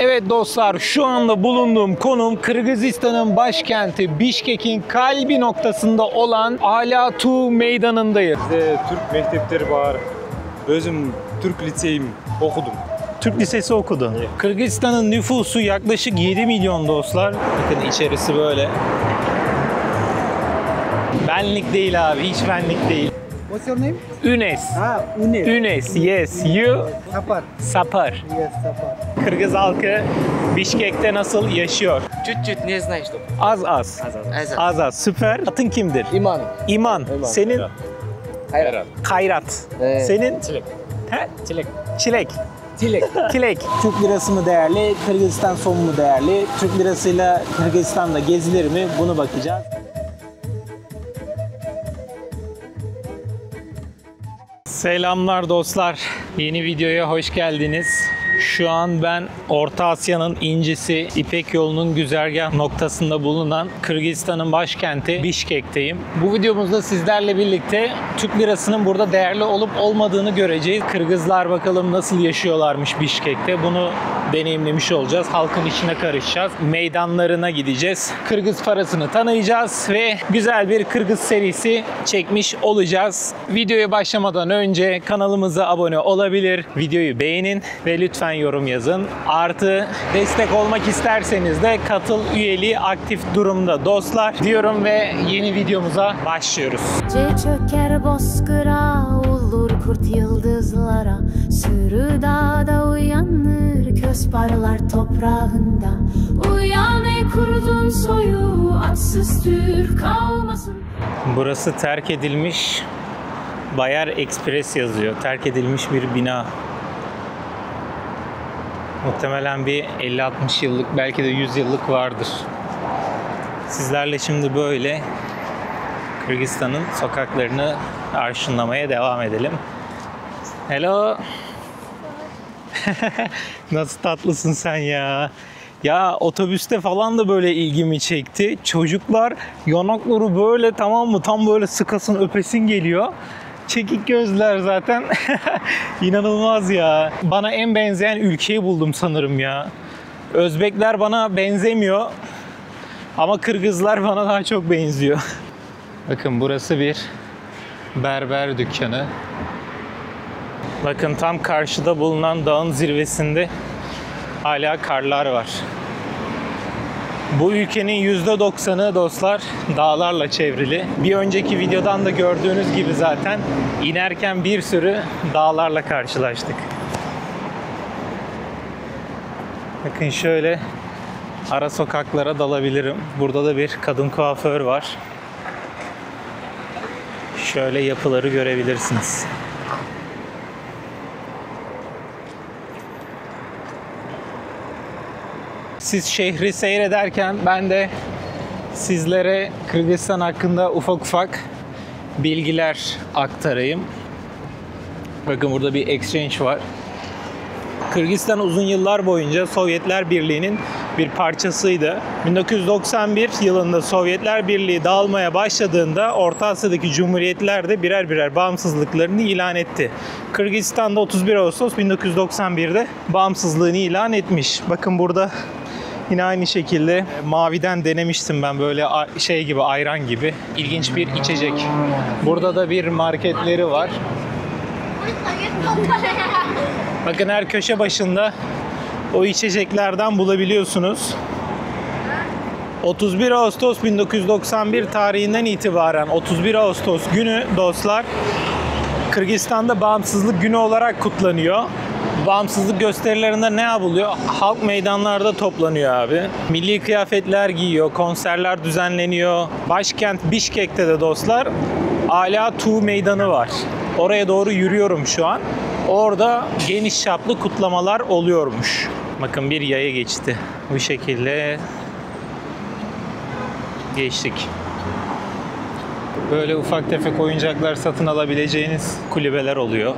Evet dostlar, şu anda bulunduğum konum Kırgızistan'ın başkenti Bişkek'in kalbi noktasında olan Ala-Tuğ meydanındayız. Türk mektepleri var. Özüm Türk liseyim okudum. Türk lisesi okudun. Evet. Kırgızistan'ın nüfusu yaklaşık 7 milyon dostlar. Bakın içerisi böyle. Benlik değil abi, hiç benlik değil. What's your name? Ünes. Ünes. Ünes, yes. You? Sapar. Sapar. Yes, Sapar. Kırgız halkı Bişkek'te nasıl yaşıyor? Чуть-чуть не знаешь, что. Az az. Az az. Süper. Atın kimdir? İman. İman. Senin? Hayrat. Kayrat. Evet. Senin? Çilek. He? Çilek. Çilek. Çilek. Çilek. Türk lirası mı değerli, Kırgızistan sonu mu değerli? Türk lirasıyla Kırgızistan'da gezilir mi? Bunu bakacağız. Selamlar dostlar. Yeni videoya hoş geldiniz. Şu an ben Orta Asya'nın incisi İpek yolunun güzergah noktasında bulunan Kırgızistan'ın başkenti Bişkek'teyim. Bu videomuzda sizlerle birlikte Türk lirasının burada değerli olup olmadığını göreceğiz. Kırgızlar bakalım nasıl yaşıyorlarmış Bişkek'te. Bunu deneyimlemiş olacağız. Halkın içine karışacağız. Meydanlarına gideceğiz. Kırgız parasını tanıyacağız ve güzel bir Kırgız serisi çekmiş olacağız. Videoya başlamadan önce kanalımıza abone olabilir, videoyu beğenin ve lütfen yorum yazın. Artı destek olmak isterseniz de katıl üyeliği aktif durumda dostlar diyorum ve yeni videomuza başlıyoruz. Çöker bozkıra, olur kurt yıldızlara, sürü dağda uyanır, köz parlar toprağında. Uyan ey kurdun soyu, atsız Türk kalmasın. Burası terk edilmiş, Bayer Express yazıyor. Terk edilmiş bir bina. Muhtemelen bir 50-60 yıllık, belki de 100 yıllık vardır. Sizlerle şimdi böyle Kırgızistan'ın sokaklarını arşınlamaya devam edelim. Hello. Nasıl tatlısın sen ya. Ya otobüste falan da böyle ilgimi çekti. Çocuklar yanakları böyle, tamam mı? Tam böyle sıkasın öpesin geliyor. Çekik gözler zaten. İnanılmaz ya. Bana en benzeyen ülkeyi buldum sanırım ya. Özbekler bana benzemiyor. Ama Kırgızlar bana daha çok benziyor. Bakın burası bir berber dükkanı. Bakın tam karşıda bulunan dağın zirvesinde hala karlar var. Bu ülkenin %90'ı dostlar dağlarla çevrili. Bir önceki videodan da gördüğünüz gibi zaten inerken bir sürü dağlarla karşılaştık. Bakın şöyle ara sokaklara dalabilirim. Burada da bir kadın kuaför var. Şöyle yapıları görebilirsiniz. Siz şehri seyrederken ben de sizlere Kırgızistan hakkında ufak ufak bilgiler aktarayım. Bakın burada bir exchange var. Kırgızistan uzun yıllar boyunca Sovyetler Birliği'nin bir parçasıydı. 1991 yılında Sovyetler Birliği dağılmaya başladığında Orta Asya'daki cumhuriyetler de birer birer bağımsızlıklarını ilan etti. Kırgızistan da 31 Ağustos 1991'de bağımsızlığını ilan etmiş. Bakın burada yine aynı şekilde maviden denemiştim ben, böyle şey gibi, ayran gibi. İlginç bir içecek. Burada da bir marketleri var. Bakın her köşe başında o içeceklerden bulabiliyorsunuz. 31 Ağustos 1991 tarihinden itibaren 31 Ağustos günü dostlar Kırgızistan'da bağımsızlık günü olarak kutlanıyor. Bağımsızlık gösterilerinde ne yapılıyor? Halk meydanlarda toplanıyor abi. Milli kıyafetler giyiyor, konserler düzenleniyor. Başkent Bişkek'te de dostlar Ala-Tuğ meydanı var. Oraya doğru yürüyorum şu an. Orada geniş çaplı kutlamalar oluyormuş. Bakın bir yaya geçti. Bu şekilde geçtik. Böyle ufak tefek oyuncaklar satın alabileceğiniz kulübeler oluyor.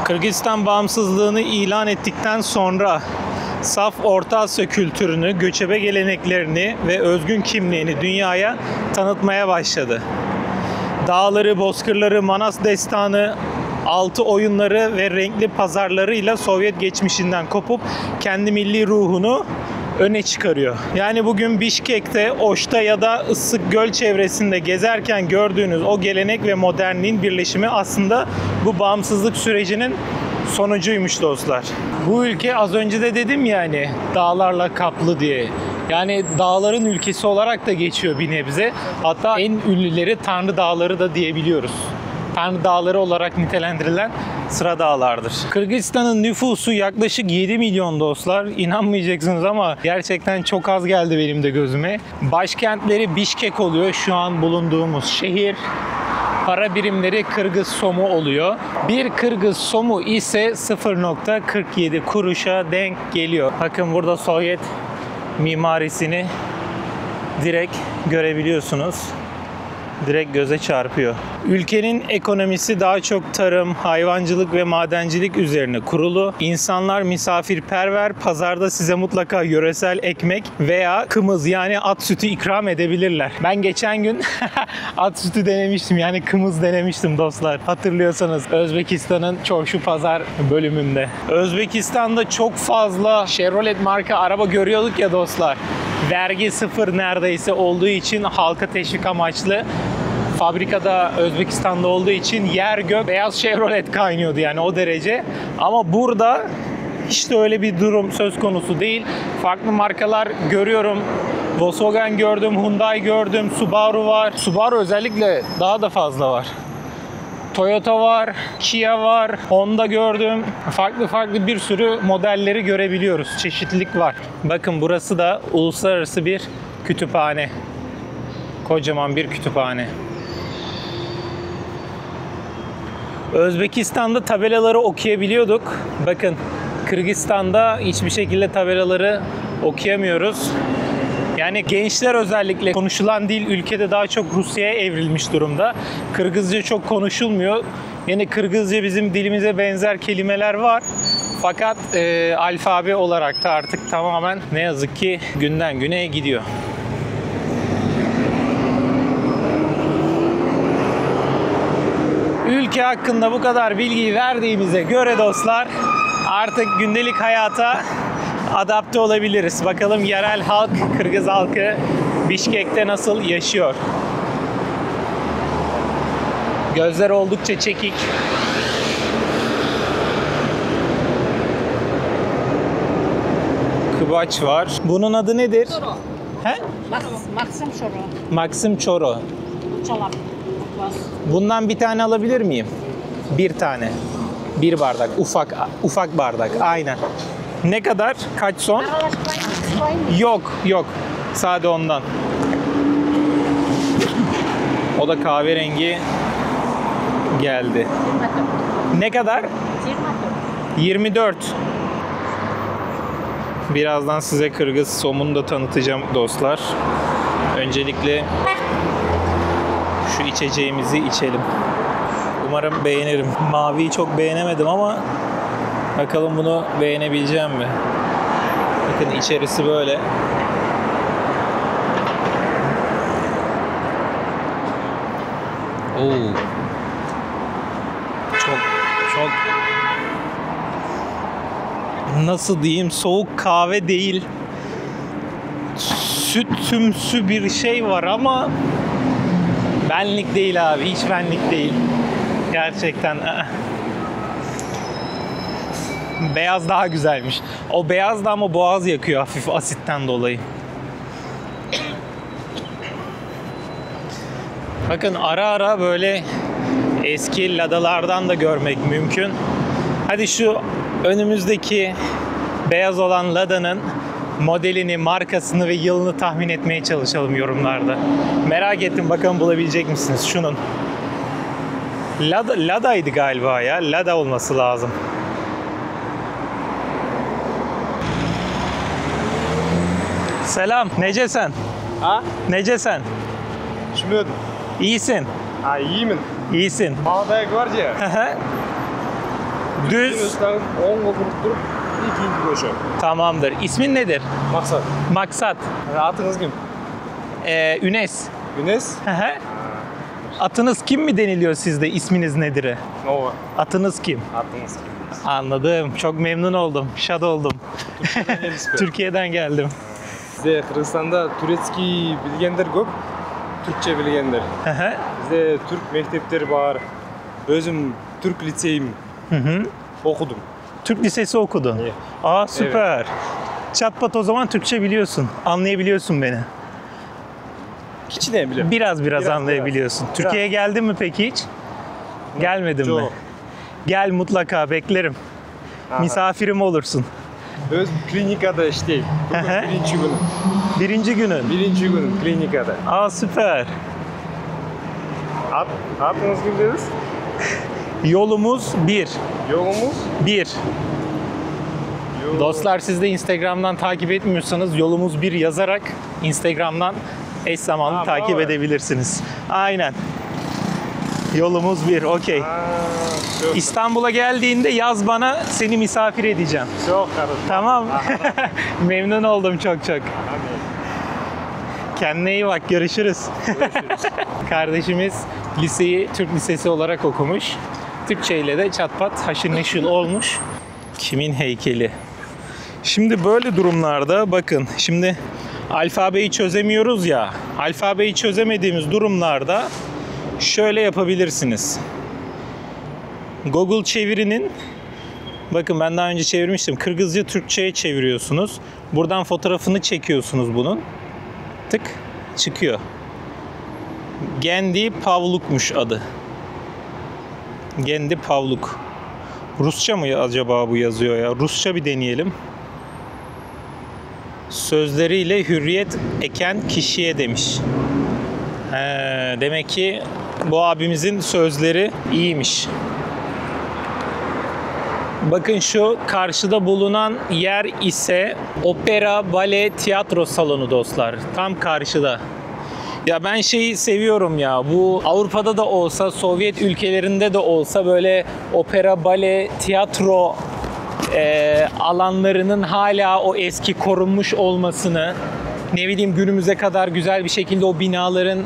Kırgızistan bağımsızlığını ilan ettikten sonra saf Orta Asya kültürünü, göçebe geleneklerini ve özgün kimliğini dünyaya tanıtmaya başladı. Dağları, bozkırları, Manas destanı, altı oyunları ve renkli pazarlarıyla Sovyet geçmişinden kopup kendi milli ruhunu öne çıkarıyor. Yani bugün Bişkek'te, Oş'ta ya da Issık Göl çevresinde gezerken gördüğünüz o gelenek ve modernliğin birleşimi aslında bu bağımsızlık sürecinin sonucuymuş dostlar. Bu ülke az önce de dedim yani dağlarla kaplı diye. Yani dağların ülkesi olarak da geçiyor bir nebze. Hatta en ünlüleri Tanrı Dağları da diyebiliyoruz. Tanrı Dağları olarak nitelendirilen sıra dağlardır. Kırgızistan'ın nüfusu yaklaşık 7 milyon dostlar. İnanmayacaksınız ama gerçekten çok az geldi benim de gözüme. Başkentleri Bişkek oluyor şu an bulunduğumuz şehir. Para birimleri Kırgız somu oluyor. Bir Kırgız somu ise 0.47 kuruşa denk geliyor. Bakın burada Sovyet mimarisini direkt görebiliyorsunuz. Direkt göze çarpıyor. Ülkenin ekonomisi daha çok tarım, hayvancılık ve madencilik üzerine kurulu. İnsanlar misafirperver, pazarda size mutlaka yöresel ekmek veya kımız yani at sütü ikram edebilirler. Ben geçen gün at sütü denemiştim yani kımız denemiştim dostlar. Hatırlıyorsanız Özbekistan'ın Çorşu Pazar bölümünde. Özbekistan'da çok fazla Chevrolet marka araba görüyorduk ya dostlar. Vergi sıfır neredeyse olduğu için halka teşvik amaçlı. Fabrikada Özbekistan'da olduğu için yer gök beyaz Chevrolet kaynıyordu yani o derece. Ama burada hiç de öyle bir durum söz konusu değil. Farklı markalar görüyorum. Volkswagen gördüm, Hyundai gördüm, Subaru var. Subaru özellikle daha da fazla var. Toyota var, Kia var, Honda gördüm. Farklı bir sürü modelleri görebiliyoruz. Çeşitlilik var. Bakın burası da uluslararası bir kütüphane. Kocaman bir kütüphane. Özbekistan'da tabelaları okuyabiliyorduk. Bakın Kırgızistan'da hiçbir şekilde tabelaları okuyamıyoruz. Yani gençler özellikle konuşulan dil ülkede daha çok Rusya'ya evrilmiş durumda. Kırgızca çok konuşulmuyor. Yani Kırgızca bizim dilimize benzer kelimeler var. Fakat alfabe olarak da artık tamamen ne yazık ki günden güne gidiyor. Ülke hakkında bu kadar bilgiyi verdiğimize göre dostlar artık gündelik hayata adapte olabiliriz. Bakalım yerel halk, Kırgız halkı Bişkek'te nasıl yaşıyor? Gözler oldukça çekik. Kıbaç var. Bunun adı nedir? He? Maxim Çoro. Maxim Çoro. Çalap. Bundan bir tane alabilir miyim? Bir tane. Bir bardak. Ufak bardak. Aynen. Ne kadar? Kaç son? Yok. Sade ondan. O da kahverengi geldi. Ne kadar? 24. Birazdan size Kırgız somunu da tanıtacağım dostlar. Öncelikle şu içeceğimizi içelim. Umarım beğenirim. Maviyi çok beğenemedim ama bakalım bunu beğenebileceğim mi? Bakın içerisi böyle. Oo. Çok nasıl diyeyim, soğuk kahve değil. Sütümsü bir şey var ama benlik değil abi. Hiç benlik değil. Gerçekten. Beyaz daha güzelmiş. O beyaz da ama boğaz yakıyor hafif asitten dolayı. Bakın ara ara böyle eski ladalardan da görmek mümkün. Hadi şu önümüzdeki beyaz olan ladanın modelini, markasını ve yılını tahmin etmeye çalışalım yorumlarda. Merak ettim, bakalım bulabilecek misiniz şunun. Lada'ydı galiba ya. Lada olması lazım. Selam. Necesen? Ha? Necesen? Şimdi İyisin. ha iyiyim. İyisin. Bağdayak var ya. Düz. Üstten 10 vurup durup ikinci koşu. Tamamdır. İsmin nedir? Maksat. Maksat. Rahatınız kim? Ünes. Güneş. Atınız kim mi deniliyor sizde? İsminiz nedir? Nova. Atınız kim? Atınız kim? Anladım. Çok memnun oldum. Şad oldum. Türkiye'den geldim. Bizde Kırgızstanda Turetski bilgenler көп, Türkçe bilgenler. Bizde Türk mektepleri var. Özüm Türk liseyim okudum. Türk lisesi okudun. Evet. Aa süper. Çat pat o zaman Türkçe biliyorsun. Anlayabiliyorsun beni. Hiç ne biliyorum. Biraz anlayabiliyorsun. Türkiye'ye geldin mi peki hiç? Gelmedin mi? Çok. Gel mutlaka beklerim. Misafirim olursun. Öz klinikada işteyim. Bugün birinci günüm. Birinci günün. Birinci günüm klinikada. Aa süper. Adınız kim dediniz? Yolumuz bir. Yolumuz? Bir. Dostlar siz de Instagram'dan takip etmiyorsanız yolumuz bir yazarak Instagram'dan eş zamanlı takip var. edebilirsiniz. Aynen. Yolumuz bir. Okey. Çok, İstanbul'a geldiğinde yaz bana, seni misafir edeceğim. çok karışık. Tamam. Memnun oldum çok. Kendine iyi bak. Görüşürüz. Kardeşimiz liseyi Türk Lisesi olarak okumuş. Türkçe ile de çatpat haşır neşir olmuş. Kimin heykeli? Şimdi böyle durumlarda bakın. Şimdi alfabeyi çözemiyoruz ya. Alfabeyi çözemediğimiz durumlarda şöyle yapabilirsiniz. Google çevirinin, bakın ben daha önce çevirmiştim. Kırgızca Türkçe'ye çeviriyorsunuz. Buradan fotoğrafını çekiyorsunuz bunun. Tık çıkıyor. Gendi Pavluk'muş adı. Gendi Pavluk. Rusça mı acaba bu yazıyor ya? Rusça bir deneyelim. Sözleriyle hürriyet eken kişiye demiş. Demek ki bu abimizin sözleri iyiymiş. Bakın şu karşıda bulunan yer ise opera, bale, tiyatro salonu dostlar. Tam karşıda. Ya ben şeyi seviyorum ya. Bu Avrupa'da da olsa, Sovyet ülkelerinde de olsa böyle opera, bale, tiyatro alanlarının hala o eski korunmuş olmasını, ne bileyim günümüze kadar güzel bir şekilde o binaların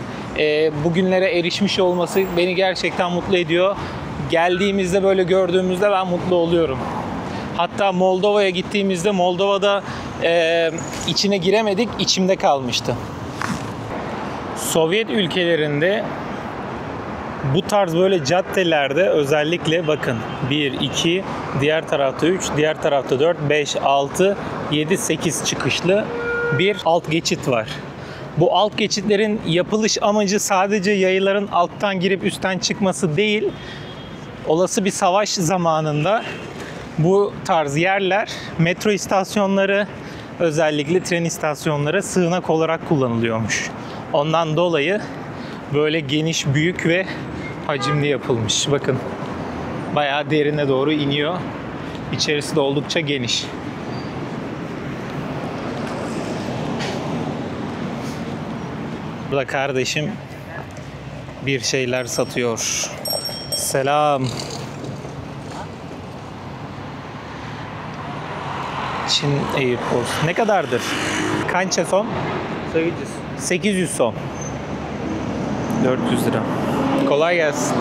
bugünlere erişmiş olması beni gerçekten mutlu ediyor. Geldiğimizde böyle gördüğümüzde ben mutlu oluyorum. Hatta Moldova'ya gittiğimizde Moldova'da içine giremedik, içimde kalmıştı. Sovyet ülkelerinde bu tarz böyle caddelerde özellikle bakın 1, 2, diğer tarafta 3, diğer tarafta 4, 5, 6, 7, 8 çıkışlı bir alt geçit var. Bu alt geçitlerin yapılış amacı sadece yayların alttan girip üstten çıkması değil. Olası bir savaş zamanında bu tarz yerler metro istasyonları, özellikle tren istasyonları sığınak olarak kullanılıyormuş. Ondan dolayı böyle geniş, büyük ve hacimli yapılmış. Bakın bayağı derine doğru iniyor. İçerisi de oldukça geniş. Burada kardeşim bir şeyler satıyor. Selam. Çin Airport. Ne kadardır? Kaç son? 800. 800 son. 400 lira. Kolay gelsin.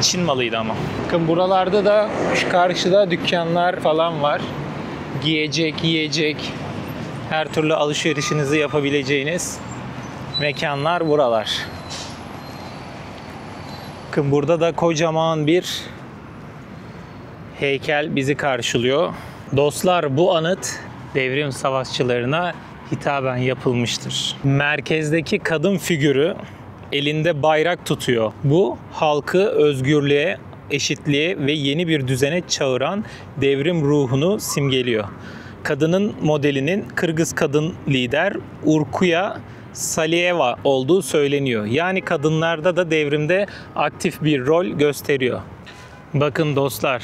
Çin malıydı ama. Bakın buralarda da şu karşıda dükkanlar falan var. Giyecek, yiyecek, her türlü alışverişinizi yapabileceğiniz mekanlar buralar. Bakın burada da kocaman bir heykel bizi karşılıyor. Dostlar bu anıt devrim savaşçılarına hitaben yapılmıştır. Merkezdeki kadın figürü elinde bayrak tutuyor. Bu halkı özgürlüğe, eşitliğe ve yeni bir düzene çağıran devrim ruhunu simgeliyor. Kadının modelinin Kırgız kadın lider Urkuya Saliyeva olduğu söyleniyor. Yani kadınlarda da devrimde aktif bir rol gösteriyor. Bakın dostlar,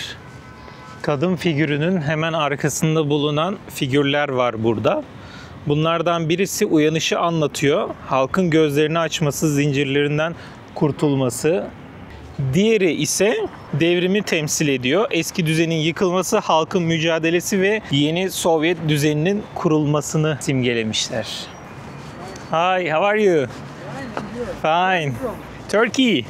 kadın figürünün hemen arkasında bulunan figürler var burada. Bunlardan birisi uyanışı anlatıyor. Halkın gözlerini açması, zincirlerinden kurtulması. Diğeri ise devrimi temsil ediyor. Eski düzenin yıkılması, halkın mücadelesi ve yeni Sovyet düzeninin kurulmasını simgelemişler. Hi, how are you? Fine. Turkey.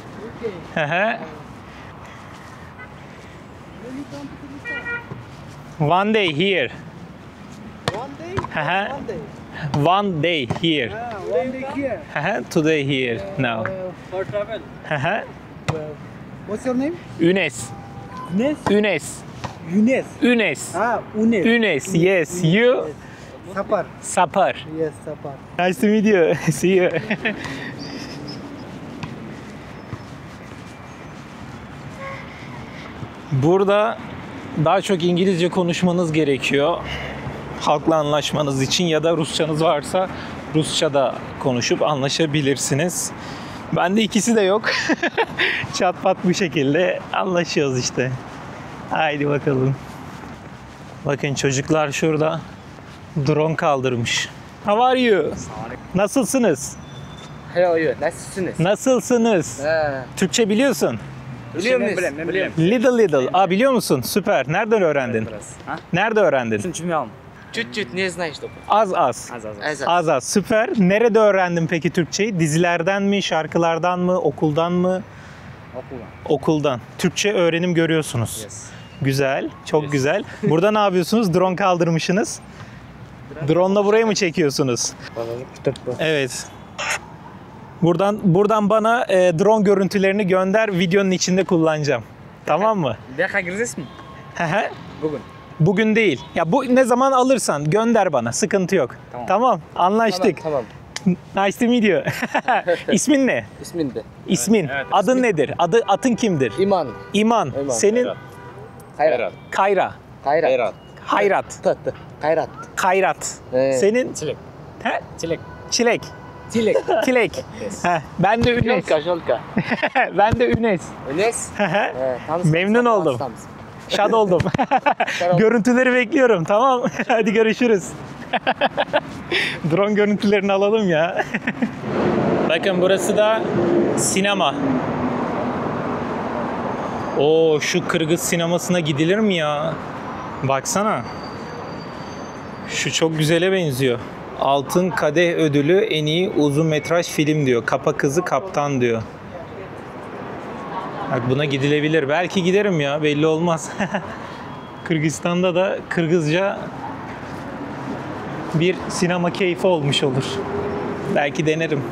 One day here. One day here. One day here. Today here now. For travel. What's your name? Ünes. Ines? Ünes. Yunes. Ünes. Unes. Ünes. Yes. You. Sapar. Sapar. Yes, Sapar. Nice to meet you. See you. Burada daha çok İngilizce konuşmanız gerekiyor. Halkla anlaşmanız için ya da Rusçanız varsa Rusça da konuşup anlaşabilirsiniz. Bende ikisi de yok. Çat pat bu şekilde anlaşıyoruz işte. Haydi bakalım. Bakın çocuklar şurada drone kaldırmış. How are you? Nasılsınız? How are you? Nasılsınız? Nasılsınız? Türkçe biliyorsun. Biliyor muyuz? Little. Aa, biliyor musun? Süper. Nereden öğrendin? Nerede öğrendin? Чуть-чуть не знаешь только. Az. Az. Az. Süper. Nerede öğrendin peki Türkçeyi? Dizilerden mi, şarkılardan mı, okuldan mı? Okuldan. Türkçe öğrenim görüyorsunuz. Güzel. Çok güzel. Burada ne yapıyorsunuz? Drone kaldırmışsınız. Drone'la burayı mı çekiyorsunuz? Evet. Buradan bana drone görüntülerini gönder. Videonun içinde kullanacağım. Tamam mı? দেখা gireceğiz mi? Bugün. Bugün değil. Ya bu ne zaman alırsan gönder bana. Sıkıntı yok. Tamam. Anlaştık. Tamam. Nice to meet you. İsmin ne? İsmin de. İsmin. Adın nedir? Atın kimdir? İman. İman. Senin Hayrat. Kayra. Hayrat. Hayrat. Hayrat. Kayrat. Senin Çilek. He? Çilek. Çilek. Çilek. Çilek. Heh, ben de Ünes. Jolka. Ben de Ünes. Enes. Memnun oldum. Şad oldum. Görüntüleri bekliyorum. Tamam. Hadi görüşürüz. Drone görüntülerini alalım ya. Bakın burası da sinema. Oo, şu Kırgız sinemasına gidilir mi ya? Baksana. Şu çok güzele benziyor. Altın Kadeh ödülü en iyi uzun metraj film diyor. Kapa Kızı Kaptan diyor. Bak buna gidilebilir. Belki giderim ya. Belli olmaz. Kırgızistan'da da Kırgızca bir sinema keyfi olmuş olur. Belki denerim.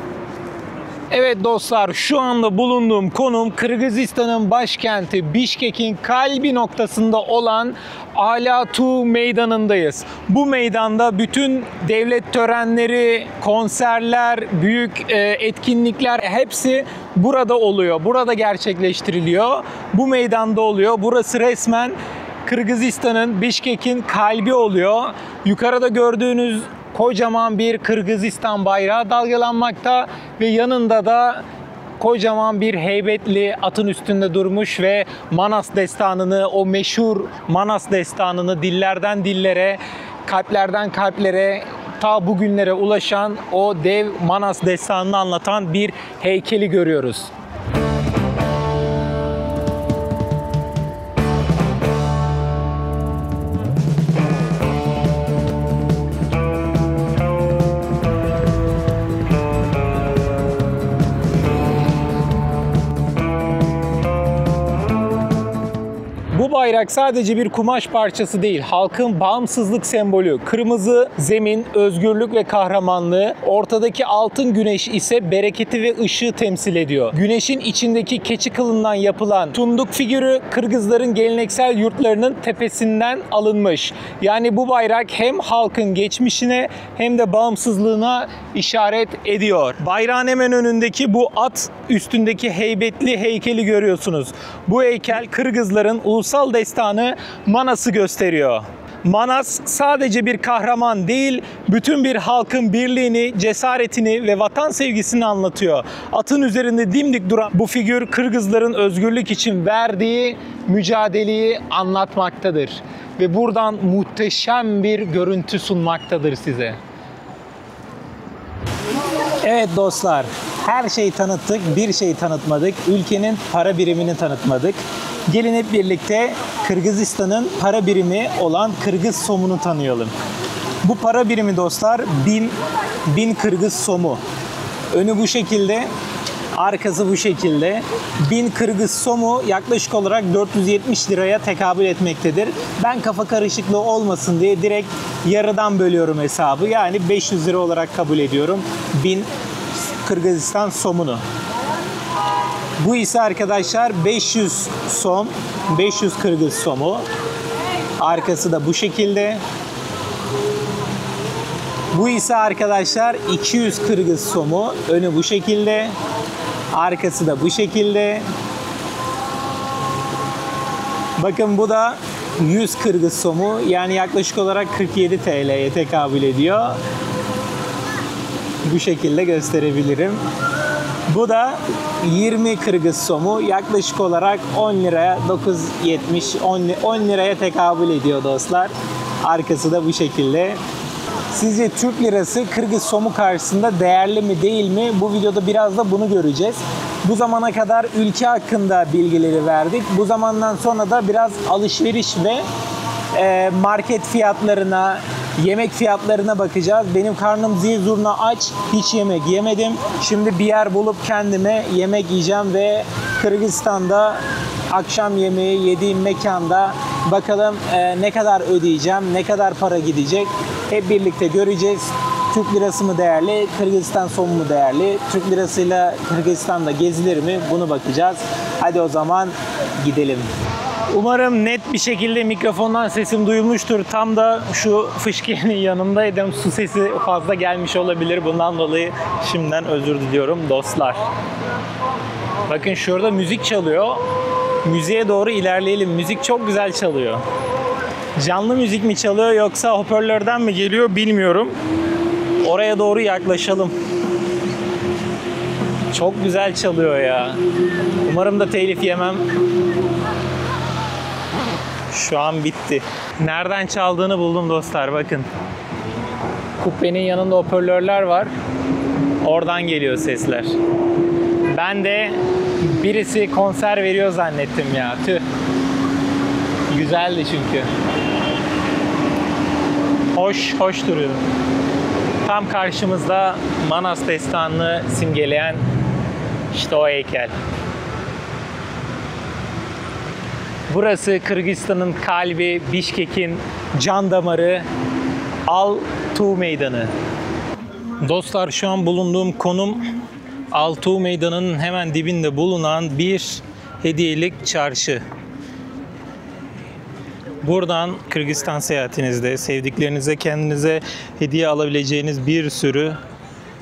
Evet dostlar, şu anda bulunduğum konum Kırgızistan'ın başkenti Bişkek'in kalbi noktasında olan Alatu Meydanı'ndayız. Bu meydanda bütün devlet törenleri, konserler, büyük etkinlikler hepsi burada oluyor. Burada gerçekleştiriliyor. Bu meydanda oluyor. Burası resmen Kırgızistan'ın, Bişkek'in kalbi oluyor. Yukarıda gördüğünüz kocaman bir Kırgızistan bayrağı dalgalanmakta ve yanında da kocaman bir heybetli atın üstünde durmuş ve Manas destanını, o meşhur Manas destanını dillerden dillere, kalplerden kalplere, ta bugünlere ulaşan o dev Manas destanını anlatan bir heykeli görüyoruz. Bu bayrak sadece bir kumaş parçası değil, halkın bağımsızlık sembolü. Kırmızı zemin, özgürlük ve kahramanlığı, ortadaki altın güneş ise bereketi ve ışığı temsil ediyor. Güneşin içindeki keçi kılından yapılan tunduk figürü Kırgızların geleneksel yurtlarının tepesinden alınmış. Yani bu bayrak hem halkın geçmişine hem de bağımsızlığına işaret ediyor. Bayrağın hemen önündeki bu at üstündeki heybetli heykeli görüyorsunuz. Bu heykel Kırgızların ulusal destanı Manas'ı gösteriyor. Manas sadece bir kahraman değil, bütün bir halkın birliğini, cesaretini ve vatan sevgisini anlatıyor. Atın üzerinde dimdik duran bu figür Kırgızların özgürlük için verdiği mücadeleyi anlatmaktadır. Ve buradan muhteşem bir görüntü sunmaktadır size. Evet dostlar, her şeyi tanıttık, bir şey tanıtmadık. Ülkenin para birimini tanıtmadık. Gelin hep birlikte Kırgızistan'ın para birimi olan Kırgız somunu tanıyalım. Bu para birimi dostlar 1000 Kırgız somu. Önü bu şekilde, arkası bu şekilde. 1000 Kırgız somu yaklaşık olarak 470 liraya tekabül etmektedir. Ben kafa karışıklığı olmasın diye direkt yarıdan bölüyorum hesabı. Yani 500 lira olarak kabul ediyorum 1000 Kırgızistan somunu. Bu ise arkadaşlar 500 som, 500 Kırgız somu. Arkası da bu şekilde. Bu ise arkadaşlar 200 Kırgız somu. Önü bu şekilde. Arkası da bu şekilde. Bakın bu da 100 Kırgız somu. Yani yaklaşık olarak 47 TL'ye tekabül ediyor. Bu şekilde gösterebilirim. Bu da 20 Kırgız somu. Yaklaşık olarak 10 liraya 9.70 10 liraya tekabül ediyor dostlar. Arkası da bu şekilde. Sizce Türk lirası Kırgız somu karşısında değerli mi değil mi? Bu videoda biraz da bunu göreceğiz. Bu zamana kadar ülke hakkında bilgileri verdik. Bu zamandan sonra da biraz alışveriş ve market fiyatlarına, yemek fiyatlarına bakacağız. Benim karnım zil zurna aç. Hiç yemek yemedim. Şimdi bir yer bulup kendime yemek yiyeceğim ve Kırgızistan'da akşam yemeği yediğim mekanda bakalım ne kadar ödeyeceğim, ne kadar para gidecek. Hep birlikte göreceğiz. Türk lirası mı değerli, Kırgızistan somu mu değerli? Türk lirasıyla Kırgızistan'da gezilir mi? Bunu bakacağız. Hadi o zaman gidelim. Umarım net bir şekilde mikrofondan sesim duyulmuştur. Tam da şu fışkiyenin yanındaydım. Su sesi fazla gelmiş olabilir. Bundan dolayı şimdiden özür diliyorum dostlar. Bakın şurada müzik çalıyor. Müziğe doğru ilerleyelim. Müzik çok güzel çalıyor. Canlı müzik mi çalıyor yoksa hoparlörden mi geliyor bilmiyorum. Oraya doğru yaklaşalım. Çok güzel çalıyor ya. Umarım da telif yemem. Şu an bitti. Nereden çaldığını buldum dostlar, bakın. Kubbenin yanında hoparlörler var. Oradan geliyor sesler. Ben de birisi konser veriyor zannettim ya. Tüh. Güzeldi çünkü. Hoş duruyor. Tam karşımızda Manas destanını simgeleyen işte o heykel. Burası Kırgızistan'ın kalbi, Bişkek'in can damarı Altuu Meydanı. Dostlar şu an bulunduğum konum Altuu Meydanı'nın hemen dibinde bulunan bir hediyelik çarşı. Buradan Kırgızistan seyahatinizde sevdiklerinize, kendinize hediye alabileceğiniz bir sürü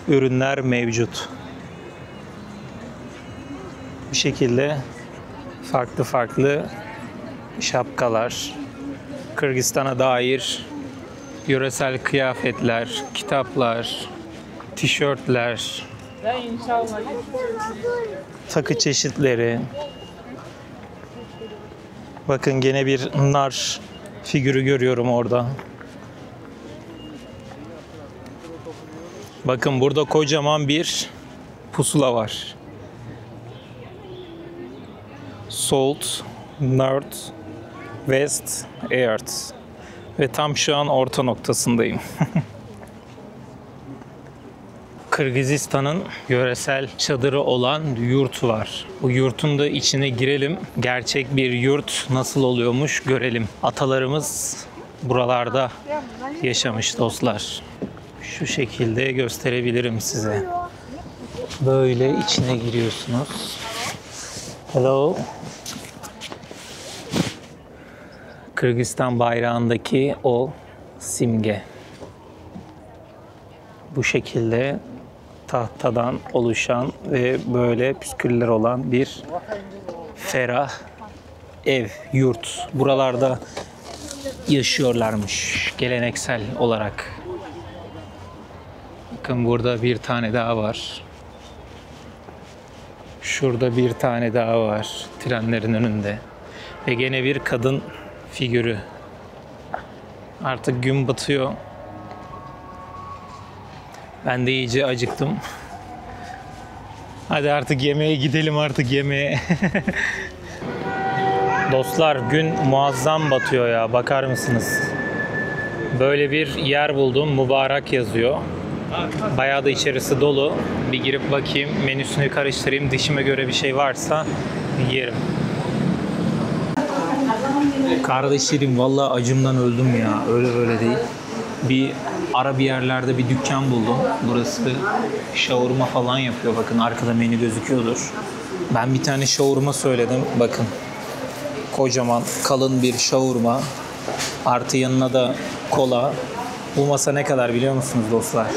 ürünler mevcut. Bir şekilde farklı şapkalar, Kırgızistan'a dair yöresel kıyafetler, kitaplar, tişörtler, takı çeşitleri. Bakın gene bir nar figürü görüyorum orada. Bakın burada kocaman bir pusula var. Salt, North, West, Earth. Ve tam şu an orta noktasındayım. Kırgızistan'ın yöresel çadırı olan yurt var. Bu yurtun da içine girelim. Gerçek bir yurt nasıl oluyormuş görelim. Atalarımız buralarda yaşamış dostlar. Şu şekilde gösterebilirim size. Böyle içine giriyorsunuz. Hello. Kırgızistan bayrağındaki o simge. Bu şekilde tahtadan oluşan ve böyle püsküller olan bir ferah ev, yurt. Buralarda yaşıyorlarmış geleneksel olarak. Bakın burada bir tane daha var. Şurada bir tane daha var trenlerin önünde. Ve gene bir kadın figürü. Artık gün batıyor. Ben de iyice acıktım. Hadi artık yemeğe gidelim, artık yemeğe. Dostlar gün muazzam batıyor ya, bakar mısınız? Böyle bir yer buldum, mübarek yazıyor. Bayağı da içerisi dolu. Bir girip bakayım, menüsünü karıştırayım. Dişime göre bir şey varsa yerim. Kardeşlerim vallahi acımdan öldüm ya. Öyle böyle değil. Bir ara bir yerlerde bir dükkan buldum. Burası şavurma falan yapıyor. Bakın arkada menü gözüküyordur. Ben bir tane şavurma söyledim. Bakın. Kocaman kalın bir şavurma. Artı yanına da kola. Bu masa ne kadar biliyor musunuz dostlar?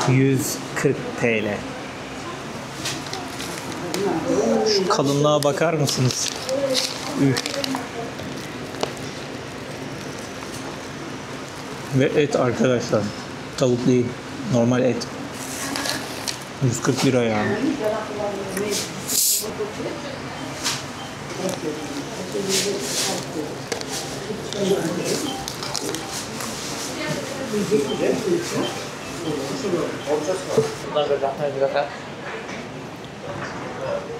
140 TL. Şu kalınlığa bakar mısınız? Üf. Ve et arkadaşlar. Tavuk değil. Normal et. 140 lira ya.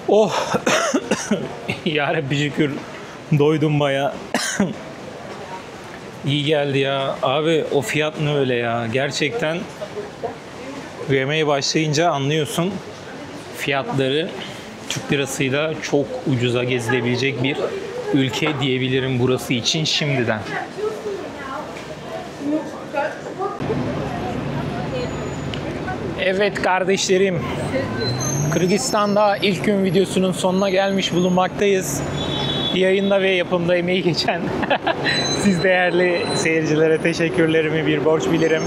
Oh! Yarabbi şükür doydum baya. İyi geldi ya. Abi o fiyat ne öyle ya? Gerçekten yemeye başlayınca anlıyorsun fiyatları. Türk lirasıyla çok ucuza gezilebilecek bir ülke diyebilirim burası için şimdiden. Evet kardeşlerim, Kırgızistan'da ilk gün videosunun sonuna gelmiş bulunmaktayız. Yayında ve yapımda emeği geçen siz değerli seyircilere teşekkürlerimi bir borç bilirim.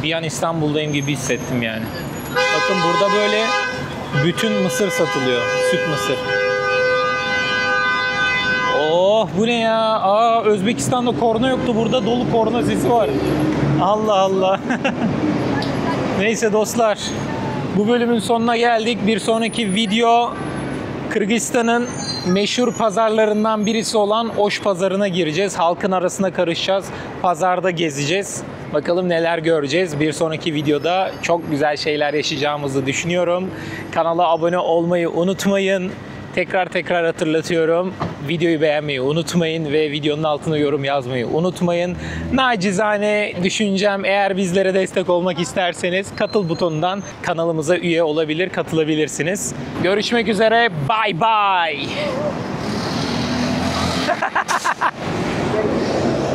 Bir an İstanbul'dayım gibi hissettim yani. Bakın burada böyle bütün mısır satılıyor, süt mısır. Oh bu ne ya? Aa Özbekistan'da korna yoktu, burada dolu korna sesi var. Allah Allah. Neyse dostlar, bu bölümün sonuna geldik. Bir sonraki video Kırgızistan'ın meşhur pazarlarından birisi olan Oş Pazarı'na gireceğiz. Halkın arasına karışacağız. Pazarda gezeceğiz. Bakalım neler göreceğiz. Bir sonraki videoda çok güzel şeyler yaşayacağımızı düşünüyorum. Kanala abone olmayı unutmayın. Tekrar hatırlatıyorum. Videoyu beğenmeyi unutmayın ve videonun altına yorum yazmayı unutmayın. Nacizane düşüncem, eğer bizlere destek olmak isterseniz katıl butonundan kanalımıza üye olabilir, katılabilirsiniz. Görüşmek üzere. Bye bye.